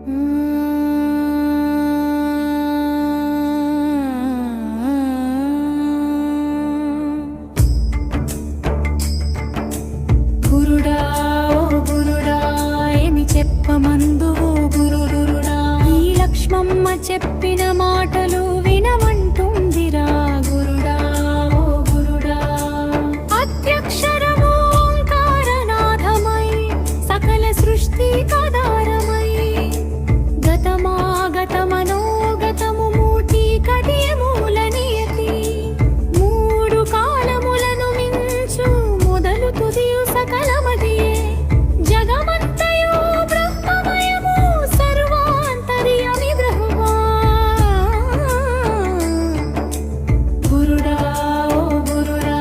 గురుడా ఓ గురుడా ఏమి చెప్పమందువు గురుడురుడా, ఈ లక్ష్మమ్మ చెప్పిన మాటలు వినమంటుందిరా గురుడా ఓ గురుడా. అత్యక్షరము ఓంకారనాథమై సకల సృష్టి కదారమై, గతమాగతమనోగతము మూర్తి కటియమూల నియతి, మూడు కాలములను మించు మొదలు తుదియు సకలమదియే, జగమంతయు బ్రహ్మమయము సర్వాంతర్యామి బ్రహ్మా. గురుడా ఓ గురుడా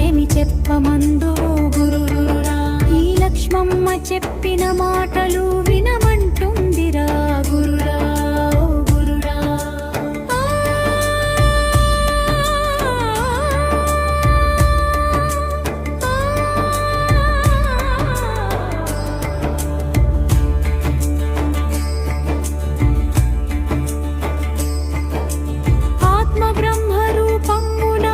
ఏమి చెప్పమందువు గురుడురుడా, ఈ లక్ష్మమ్మ చెప్పిన మాటలు వినమంటుందిరా గురుడా ఓ గురుడా. ఆత్మ బ్రహ్మ రూపమున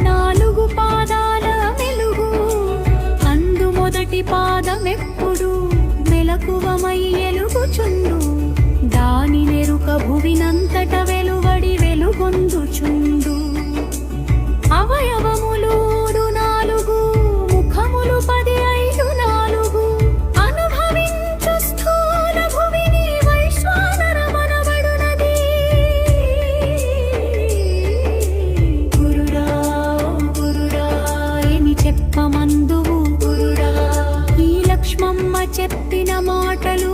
నాలుగు పాదాల వెలుగు, అందు మొదటి పాదమెప్పుడు మెలకువమై ఎలుగుచుండు, దాని నెరుక భువినంతట వెలువడి వెలుగొందుచుండు. అవయవములు నాలుగు, ముఖములు 15 నాలుగు, అనుభవించు స్థూల భువిని వైశ్వానరమనబడునది. గురుడా ఓ గురుడా ఏమి చెప్పమందువు గురుడా, ఈ లక్ష్మమ్మ చెప్పిన మాటలు